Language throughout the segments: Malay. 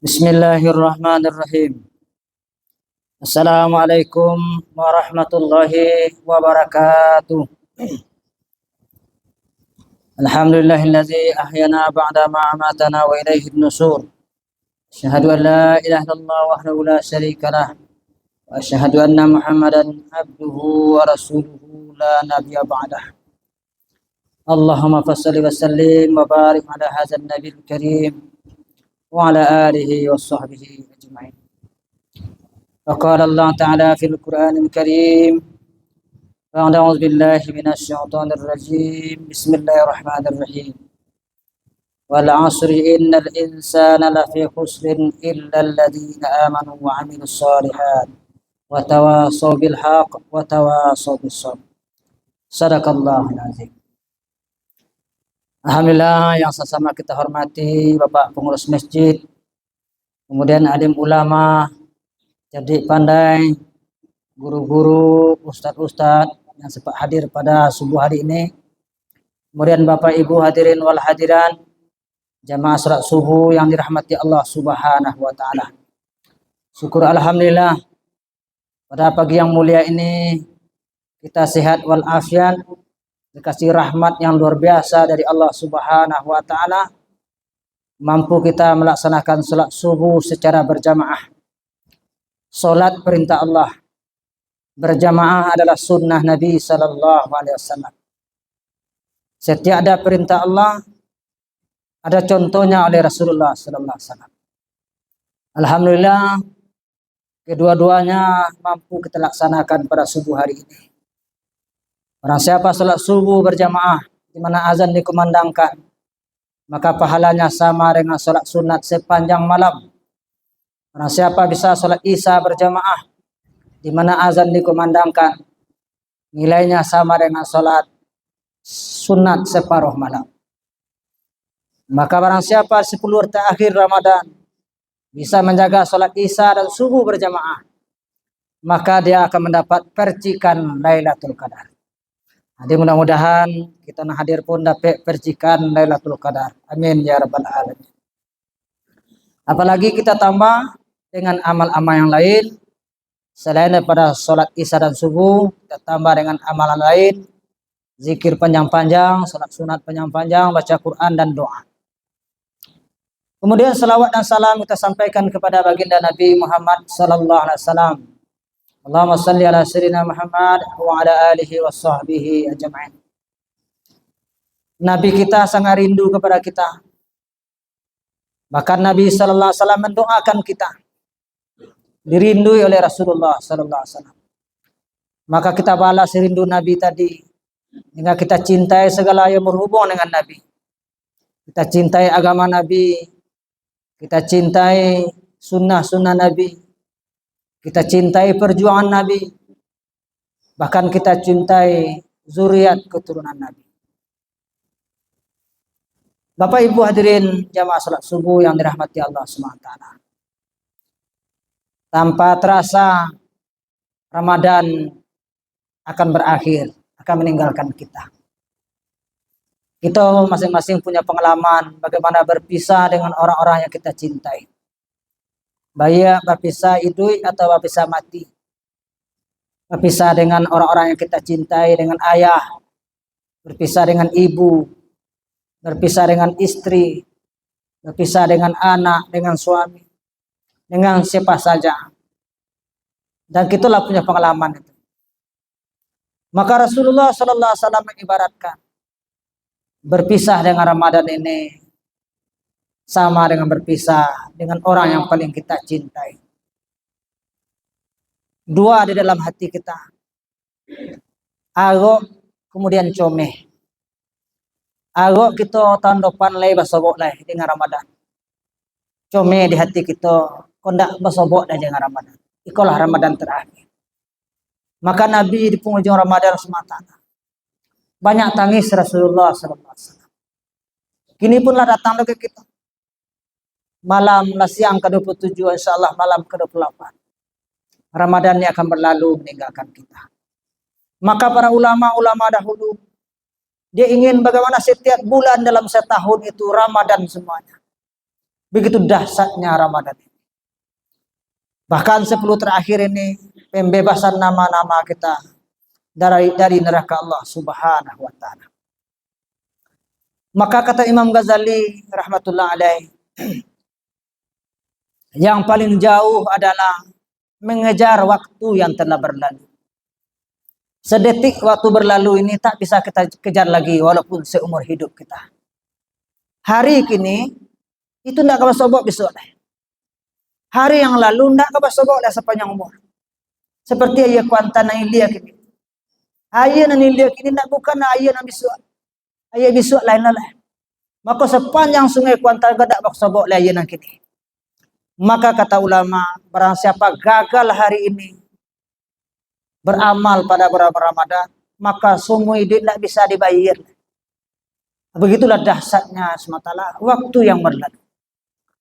Bismillahirrahmanirrahim. Assalamualaikum warahmatullahi wabarakatuh. Alhamdulillahilladzi ahyana ba'da ma amatana wa ilaihi nusur. Asyhadu an la ilaha illallah wahdahu la syarika lah wa asyhadu anna Muhammadan abduhu wa rasuluhu la nabiyya ba'dah. Allahumma fassalli wa sallim wa barik ala hadzal nabiyil karim wa ala alihi wa sahbihi ajma'in. وقال الله تعالى في القرآن الكريم بعد أعوذ بالله من الشيطان الرجيم بسم الله الرحمن الرحيم والعصر إن الإنسان لفي خسر إلا الذين آمنوا وعملوا الصالحات وتواصوا بالحق وتواصوا بالصبر صدق الله العظيم. Alhamdulillah yang sama kita hormati Bapak Pengurus Masjid, kemudian alim ulama, cerdik pandai, guru-guru, ustadz-ustadz yang sempat hadir pada subuh hari ini. Kemudian Bapak Ibu hadirin wal hadiran, jamaah salat subuh yang dirahmati Allah Subhanahu wa taala. Syukur alhamdulillah pada pagi yang mulia ini kita sehat wal afiat, dikasih rahmat yang luar biasa dari Allah Subhanahu wa taala. Mampu kita melaksanakan salat subuh secara berjamaah. Salat perintah Allah, berjamaah adalah sunnah Nabi sallallahu alaihi wasallam. Setiap ada perintah Allah, ada contohnya oleh Rasulullah sallallahu alaihi wasallam. Alhamdulillah, kedua-duanya mampu kita laksanakan pada subuh hari ini. Barang siapa salat subuh berjamaah di mana azan dikumandangkan, maka pahalanya sama dengan salat sunat sepanjang malam. Barang siapa bisa salat Isya berjamaah di mana azan dikumandangkan, nilainya sama dengan salat sunat separuh malam. Maka barang siapa 10 terakhir Ramadan bisa menjaga salat Isya dan subuh berjamaah, maka dia akan mendapat percikan Lailatul Qadar. Jadi mudah-mudahan kita hadir pun dapat percikan Lailatul Qadar. Amin ya rabbal alamin. Apalagi kita tambah dengan amal-amal yang lain selain daripada sholat isya dan subuh, kita tambah dengan amalan lain, zikir panjang-panjang, sholat sunat panjang-panjang, baca Quran dan doa. Kemudian salawat dan salam kita sampaikan kepada baginda Nabi Muhammad sallallahu alaihi wasallam. Allahumma salli ala sayyidina Muhammad wa ala alihi wa sahbihi ajma'in. Nabi kita sangat rindu kepada kita. Bahkan Nabi sallallahu alaihi wasallam mendoakan kita, dirindui oleh Rasulullah sallallahu alaihi wasallam. Maka kita balas rindu Nabi tadi dengan kita cintai segala yang berhubungan dengan Nabi. Kita cintai agama Nabi, kita cintai sunnah-sunnah Nabi, kita cintai perjuangan Nabi, bahkan kita cintai zuriat keturunan Nabi. Bapak Ibu hadirin jamaah salat subuh yang dirahmati Allah SWT. Tanpa terasa Ramadan akan berakhir, akan meninggalkan kita. Kita masing-masing punya pengalaman bagaimana berpisah dengan orang-orang yang kita cintai. Baik berpisah hidup atau berpisah mati. Berpisah dengan orang-orang yang kita cintai, dengan ayah, berpisah dengan ibu, berpisah dengan istri, berpisah dengan anak, dengan suami, dengan siapa saja. Dan kitalah punya pengalaman itu. Maka Rasulullah sallallahu alaihi wasallam mengibaratkan berpisah dengan Ramadan ini sama dengan berpisah dengan orang yang paling kita cintai. Dua di dalam hati kita. Agok kemudian comeh. Agok kita tahun depan lagi basobok lagi dengan Ramadan. Comeh di hati kita kondak basobok dah dengan Ramadan. Ikolah Ramadan terakhir. Maka Nabi di penghujung Ramadan semata banyak tangis Rasulullah SAW. Kini punlah datang ke kita. Malam siang ke-27, insyaAllah malam ke-28. Ramadan ini akan berlalu meninggalkan kita. Maka para ulama-ulama dahulu, dia ingin bagaimana setiap bulan dalam setahun itu Ramadan semuanya. Begitu dahsyatnya Ramadan. Bahkan 10 terakhir ini pembebasan nama-nama kita dari neraka Allah Subhanahu wa taala. Maka kata Imam Ghazali rahmatullah alaih, yang paling jauh adalah mengejar waktu yang telah berlalu. Sedetik waktu berlalu ini tak bisa kita kejar lagi walaupun seumur hidup kita. Hari kini itu tidak kabar sobok besok. Hari yang lalu tidak kabar sobok sepanjang umur. Seperti ayat kuantan ilia kini. Ayat ilia kini tidak bukan ayat besok. Ayat besok lain lah. Maka sepanjang sungai kuantan tidak kabar sobok ayat kini. Maka kata ulama, barang siapa gagal hari ini beramal pada bulan Ramadan, maka semua hidup tidak bisa dibayar. Begitulah dahsyatnya sematalah waktu yang berlalu.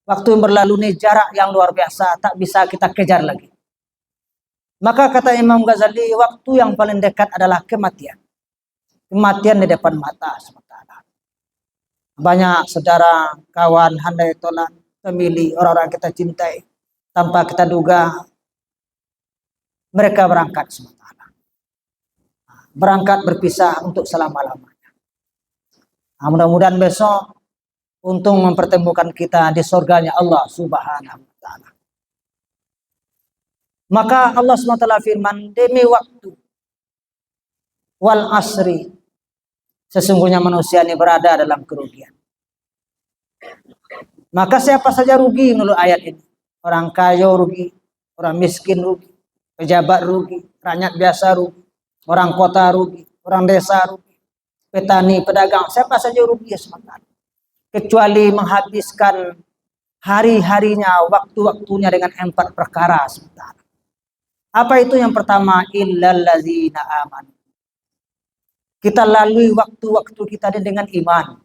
Waktu yang berlalu ini jarak yang luar biasa, tak bisa kita kejar lagi. Maka kata Imam Ghazali, waktu yang paling dekat adalah kematian. Kematian di depan mata sematalah. Banyak saudara, kawan, handai tolak, pemilih, orang-orang kita cintai, tanpa kita duga mereka berangkat sementara. Berangkat berpisah untuk selama-lamanya. Nah, mudah-mudahan besok untuk mempertemukan kita di surganya Allah Subhanahu wa taala. Maka Allah SWT firman, demi waktu wal asri, sesungguhnya manusia ini berada dalam kerugian. Maka siapa saja rugi menurut ayat ini. Orang kaya rugi, orang miskin rugi, pejabat rugi, rakyat biasa rugi, orang kota rugi, orang desa rugi, petani, pedagang, siapa saja rugi sementara. Kecuali menghabiskan hari-harinya, waktu-waktunya dengan 4 perkara sementara. Apa itu? Yang pertama, illal ladzina amanu. Kita lalui waktu-waktu kita dengan iman,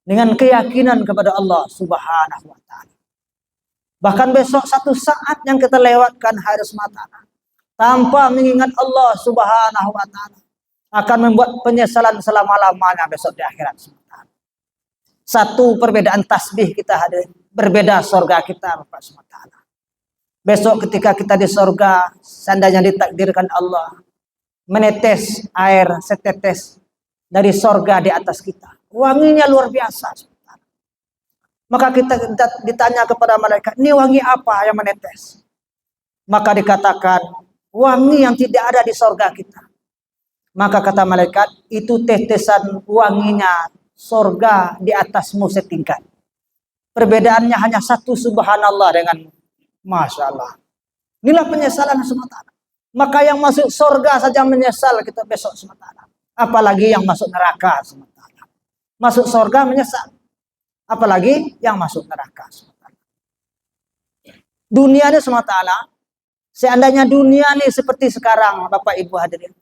dengan keyakinan kepada Allah Subhanahu wa taala. Bahkan besok satu saat yang kita lewatkan hari sementara tanpa mengingat Allah Subhanahu wa taala akan membuat penyesalan selama-lamanya besok di akhirat sementara. Satu, perbedaan tasbih kita hadir, berbeda surga kita Bapak sementara. Besok ketika kita di surga, seandainya ditakdirkan Allah menetes air setetes dari surga di atas kita, wanginya luar biasa. Maka kita ditanya kepada malaikat, ini wangi apa yang menetes? Maka dikatakan, wangi yang tidak ada di surga kita. Maka kata malaikat, itu tetesan wanginya surga di atasmu setingkat. Perbedaannya hanya satu, subhanallah dengan masya Allah. Inilah penyesalan sementara. Maka yang masuk surga saja menyesal kita besok sementara. Apalagi yang masuk neraka sementara. Masuk surga menyesal. Apalagi yang masuk neraka sementara. Dunia ini sementara. Seandainya dunia ini seperti sekarang Bapak Ibu hadirin.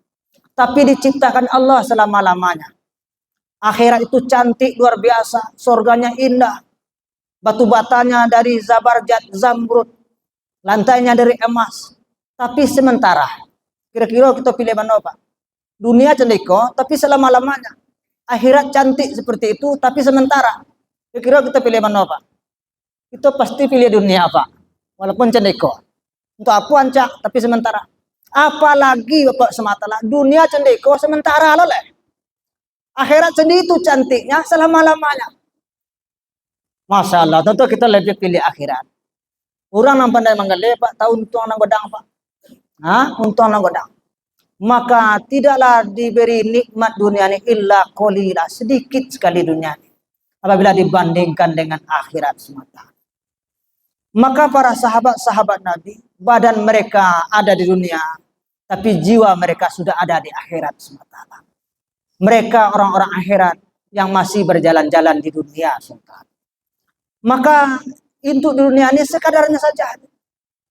Tapi diciptakan Allah selama-lamanya. Akhirat itu cantik luar biasa. Surganya indah. Batu batanya dari zabarjat, zamrud. Lantainya dari emas. Tapi sementara. Kira-kira kita pilih mana Pak? Dunia cendeko, tapi selama-lamanya. Akhirat cantik seperti itu, tapi sementara. Kira-kira kita pilih mana Pak? Kita pasti pilih dunia Pak. Walaupun cendeko. Untuk apa ancak, tapi sementara. Apalagi Bapak sementara. Dunia cendeko sementara loh. Akhirat sendiri itu cantiknya selama-lamanya. Masya Allah, tentu kita lebih pilih akhirat. Orang yang pandai menggale Pak, tahu untung anak godang Pak. Untung anak godang. Maka tidaklah diberi nikmat dunia ini illa qalila, sedikit sekali dunia ini. Apabila dibandingkan dengan akhirat semata. Maka para sahabat-sahabat Nabi, badan mereka ada di dunia, tapi jiwa mereka sudah ada di akhirat semata. Mereka orang-orang akhirat yang masih berjalan-jalan di dunia semata. Maka untuk dunia ini sekadarnya saja.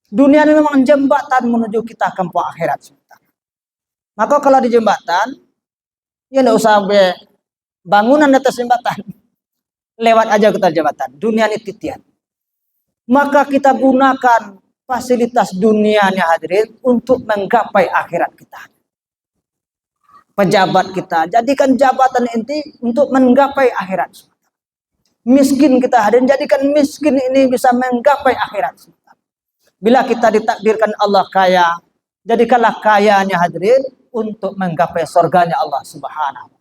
Dunia ini memang jembatan menuju kita ke akhirat semata. Maka kalau di jembatan, ya tidak usah bangunan atas jembatan. Lewat aja kita jembatan. Dunia ini titian. Maka kita gunakan fasilitas dunia ini hadirin untuk menggapai akhirat kita. Pejabat kita, jadikan jabatan inti untuk menggapai akhirat. Miskin kita hadirin, jadikan miskin ini bisa menggapai akhirat. Bila kita ditakdirkan Allah kaya, jadikanlah kayanya hadirin untuk menggapai surganya Allah Subhanahu.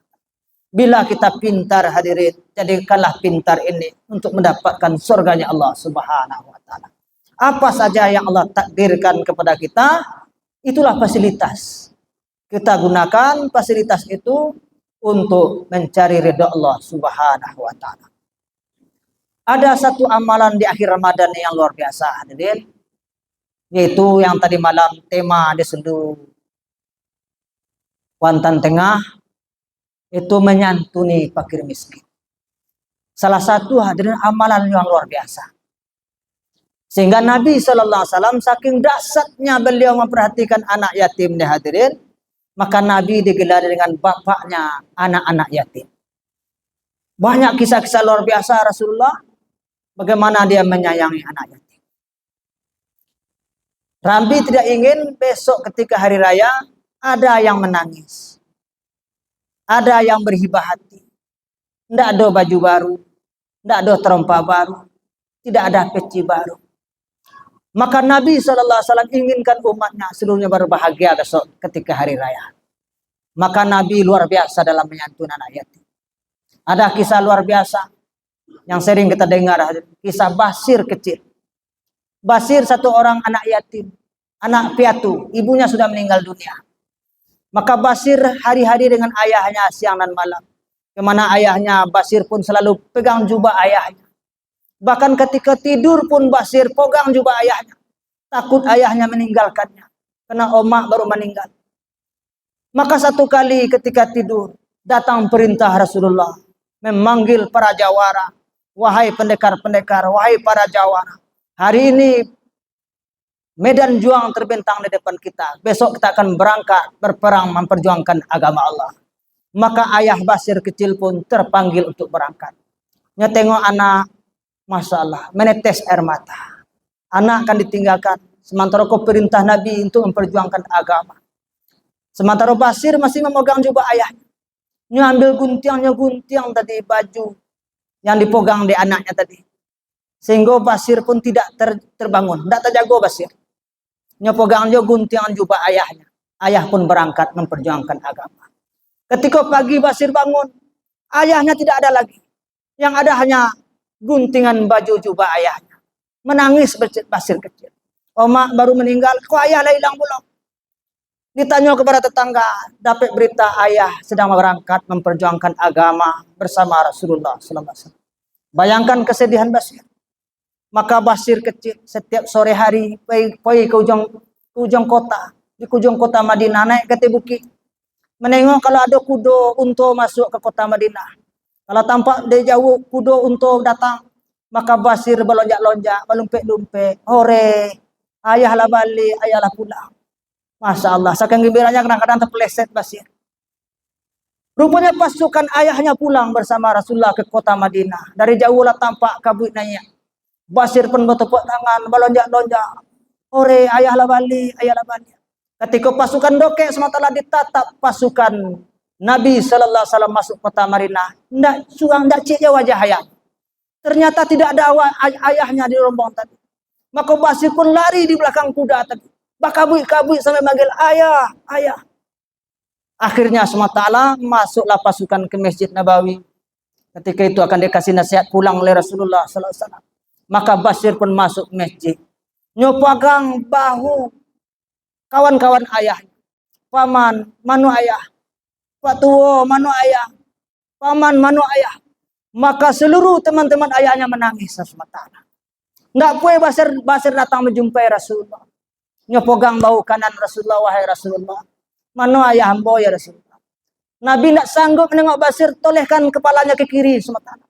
Bila kita pintar hadirin, jadikanlah pintar ini untuk mendapatkan surganya Allah Subhanahu wa taala. Apa saja yang Allah takdirkan kepada kita, itulah fasilitas. Kita gunakan fasilitas itu untuk mencari ridha Allah Subhanahu wa taala. Ada satu amalan di akhir Ramadan yang luar biasa hadirin, yaitu yang tadi malam tema di Sendu Kuantan Tengah, itu menyantuni fakir miskin. Salah satu hadirin amalan yang luar biasa. Sehingga Nabi SAW saking dahsyatnya beliau memperhatikan anak yatim nih hadirin, maka Nabi digelar dengan bapaknya anak-anak yatim. Banyak kisah-kisah luar biasa Rasulullah, bagaimana dia menyayangi anak yatim. Nabi tidak ingin besok ketika hari raya ada yang menangis, ada yang berhibah hati, tidak ada baju baru, tidak ada terompa baru, tidak ada peci baru. Maka Nabi SAW inginkan umatnya seluruhnya berbahagia besok ketika hari raya. Maka Nabi luar biasa dalam menyantuni anak yatim. Ada kisah luar biasa yang sering kita dengar, kisah Basir kecil. Basir satu orang anak yatim, anak piatu, ibunya sudah meninggal dunia. Maka Basir hari-hari dengan ayahnya siang dan malam. Kemana ayahnya, Basir pun selalu pegang jubah ayahnya. Bahkan ketika tidur pun Basir pegang jubah ayahnya. Takut ayahnya meninggalkannya. Karena omak baru meninggal. Maka satu kali ketika tidur, datang perintah Rasulullah. Memanggil para jawara. Wahai pendekar-pendekar, wahai para jawara. Hari ini medan juang terbentang di depan kita. Besok kita akan berangkat berperang memperjuangkan agama Allah. Maka ayah Basir kecil pun terpanggil untuk berangkat. Nya tengok anak, Masya Allah, menetes air mata. Anak akan ditinggalkan. Sementara kau perintah Nabi untuk memperjuangkan agama. Sementara Basir masih memegang jubah ayahnya. Nya ambil guntiang tadi baju yang dipegang di anaknya tadi. Sehingga Basir pun tidak terbangun. Tidak terjaga Basir. Nya pegang guntiang jubah ayahnya. Ayah pun berangkat memperjuangkan agama. Ketika pagi Basir bangun, ayahnya tidak ada lagi. Yang ada hanya guntingan baju jubah ayahnya. Menangis Basir kecil. Omak baru meninggal, kok ayah lah hilang belum? Ditanya kepada tetangga, dapat berita ayah sedang berangkat memperjuangkan agama bersama Rasulullah SAW. Bayangkan kesedihan Basir. Maka Basir kecil setiap sore hari pergi ke ujung kota, di ujung kota Madinah, naik ke bukit. Menengok kalau ada kuda untuk masuk ke kota Madinah. Kalau tampak dari jauh kuda untuk datang, maka Basir berlonjak-lonjak, berlumpek-lumpek. Hore, ayahlah balik, ayahlah pulang. Masya Allah, saking gembiranya kadang-kadang terpeleset Basir. Rupanya pasukan ayahnya pulang bersama Rasulullah ke kota Madinah. Dari jauh lah tampak kabut naik. Basir pun bertepuk tangan, berlonjak-lonjak. Hore, ayahlah balik, ayahlah balik. Ketika pasukan dokek sementara ditatap pasukan Nabi Sallallahu Alaihi Wasallam masuk kota Madinah, tidak cek wajah ayah. Ternyata tidak ada ayahnya di rombongan tadi. Maka Basir pun lari di belakang kuda tadi. Bakabui-kabui sampai manggil ayah, ayah. Akhirnya SWT masuklah pasukan ke Masjid Nabawi. Ketika itu akan dikasih nasihat pulang oleh Rasulullah SAW. Maka Basir pun masuk masjid. Nyopagang bahu kawan-kawan ayah. Paman, manu ayah. Pak Tuwo, manu ayah. Paman, manu ayah. Maka seluruh teman-teman ayahnya menangis SWT. Nggak boleh Basir datang menjumpai Rasulullah. Nyopogang bau kanan Rasulullah, wahai Rasulullah. Mana ayah hamba ya Rasulullah. Nabi tidak sanggup menengok Basir, tolehkan kepalanya ke kiri sementara.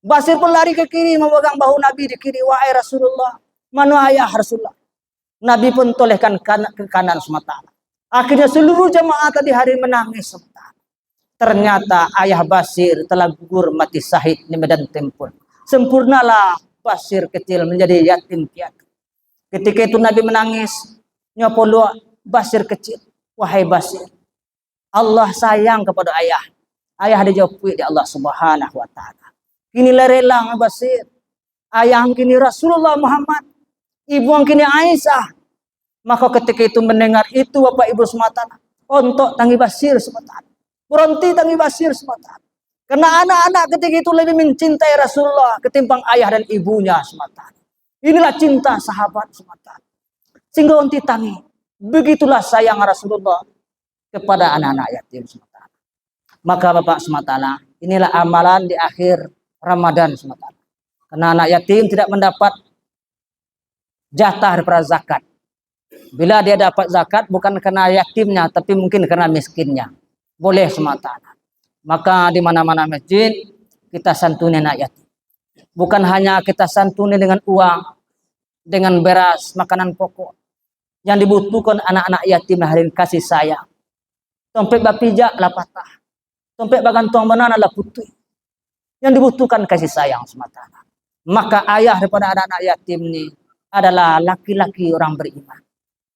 Basir pun lari ke kiri, memegang bahu Nabi di kiri, wahai Rasulullah. Mana ayah Rasulullah. Nabi pun tolehkan ke kanan sementara. Akhirnya seluruh jemaah tadi hari menangis sementara. Ternyata ayah Basir telah gugur mati syahid di medan tempur. Sempurnalah Basir kecil menjadi yatim piatu. Ketika itu Nabi menangis, nyopolo Basir kecil, wahai Basir, Allah sayang kepada ayah. Ayah dijauhi di Allah Subhanahu wa taala. kini rela ngabasir. Ayah kini Rasulullah Muhammad, ibu kini Aisyah. Maka ketika itu mendengar itu Bapak Ibu semata, untuk tangi basir semata, berhenti tangi basir semata. Karena anak-anak ketika itu lebih mencintai Rasulullah ketimbang ayah dan ibunya semata. Inilah cinta sahabat semata. Sehingga onti tangi. Begitulah sayang Rasulullah kepada anak-anak yatim semata. Maka Bapak semata, inilah amalan di akhir Ramadan semata. Karena anak yatim tidak mendapat jatah daripada zakat. Bila dia dapat zakat bukan karena yatimnya, tapi mungkin karena miskinnya. Boleh semata. Maka di mana-mana masjid kita santuni anak yatim. Bukan hanya kita santuni dengan uang, dengan beras, makanan pokok. Yang dibutuhkan anak-anak yatim hari ini kasih sayang. Tompek bapijak lah patah. Tompek bagantong banana lah putih. Yang dibutuhkan kasih sayang semata. Maka ayah daripada anak-anak yatim ini adalah laki-laki orang beriman.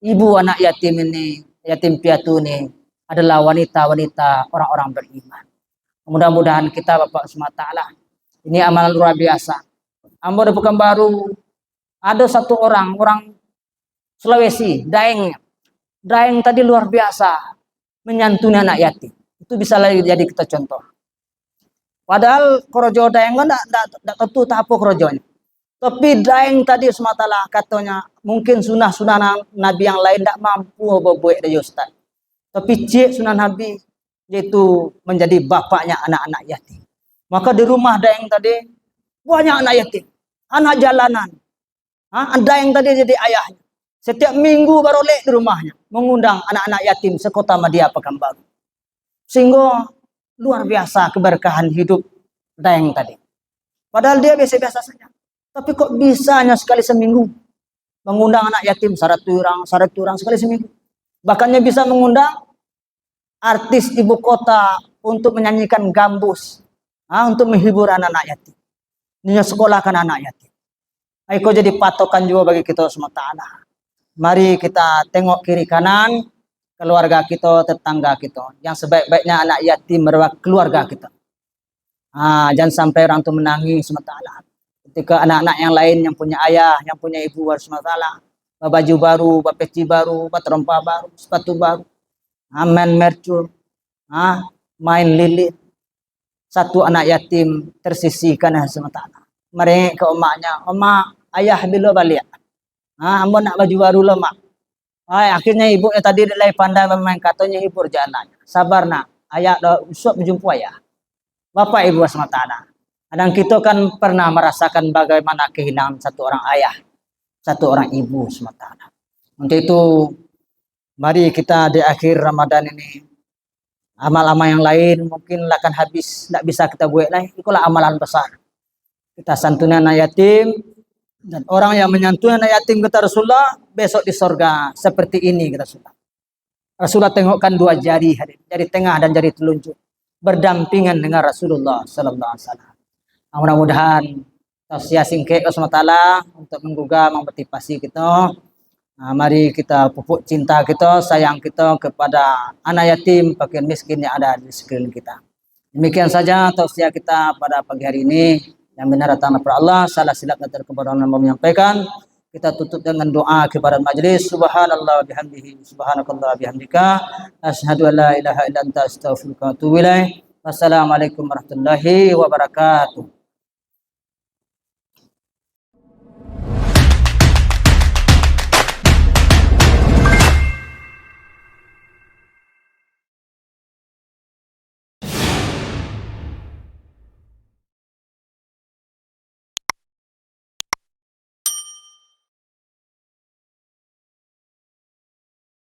Ibu anak yatim ini, yatim piatu ini adalah wanita-wanita orang-orang beriman. Mudah-mudahan kita Bapak semata, ini amalan luar biasa. Ambo di Pekanbaru ada satu orang Sulawesi, Daeng tadi luar biasa menyantuni anak yatim. Itu bisa lagi jadi kita contoh. Padahal korojo Daeng enggak tentu apa korojonya. Tapi Daeng tadi semata katanya mungkin sunah-sunah Nabi yang lain tidak mampu buat dari Ustaz. Tapi cik sunah Nabi yaitu menjadi bapaknya anak-anak yatim. Maka di rumah Daeng tadi banyak anak yatim, anak jalanan. Daeng tadi jadi ayahnya. Setiap minggu barolek di rumahnya mengundang anak-anak yatim sekota Madia Pekanbaru. Sehingga luar biasa keberkahan hidup Daeng tadi. Padahal dia biasa-biasa saja. Tapi kok bisanya sekali seminggu mengundang anak yatim 100 orang sekali seminggu. Bahkannya bisa mengundang artis ibu kota untuk menyanyikan gambus, untuk menghibur anak-anak yatim. Ini sekolahkan anak yatim. Itu jadi patokan juga bagi kita semua tanah. Mari kita tengok kiri kanan keluarga kita, tetangga kita. Yang sebaik-baiknya anak yatim merawat keluarga kita. Jangan sampai orang itu menangis sementara. Ketika anak-anak yang lain yang punya ayah, yang punya ibu harus masalah, baju baru, peci baru, terompa baru, sepatu baru, main mercur, main lilit. Satu anak yatim tersisihkan sementara. Mereka ke emaknya, "Emak, ayah bila balik? Ambo nak baju baru loh, mak." Akhirnya ibunya tadi lagi pandai bermain katanya hibur jalan. Sabar nak, ayah dah usut berjumpa ayah. Bapak ibu sementara. Kadang kita kan pernah merasakan bagaimana kehilangan satu orang ayah, satu orang ibu sementara. Untuk itu, mari kita di akhir Ramadan ini, amal-amal yang lain mungkin akan habis, tidak bisa kita buat lagi. Itulah amalan besar. Kita santuni anak yatim, dan orang yang menyantuni anak yatim kata Rasulullah, besok di sorga seperti ini kata Rasulullah. Rasulullah tengokkan dua jari tengah dan jari telunjuk, berdampingan dengan Rasulullah Sallallahu Alaihi Wasallam. Mudah-mudahan tausiah singkat SWT untuk menggugah memotivasi kita. Mari kita pupuk cinta kita, sayang kita kepada anak yatim, fakir miskin yang ada di sekeliling kita. Demikian saja tausiah kita pada pagi hari ini. Yang benar datang dari Allah, salah silap dan terkebenaran menyampaikan. Kita tutup dengan doa kepada majelis. Subhanallah bihamdihi, subhanakallah bihamdika, asyhadu an la ilaha illa anta astaghfiruka wa atubu ilaik. Wassalamualaikum warahmatullahi wabarakatuh.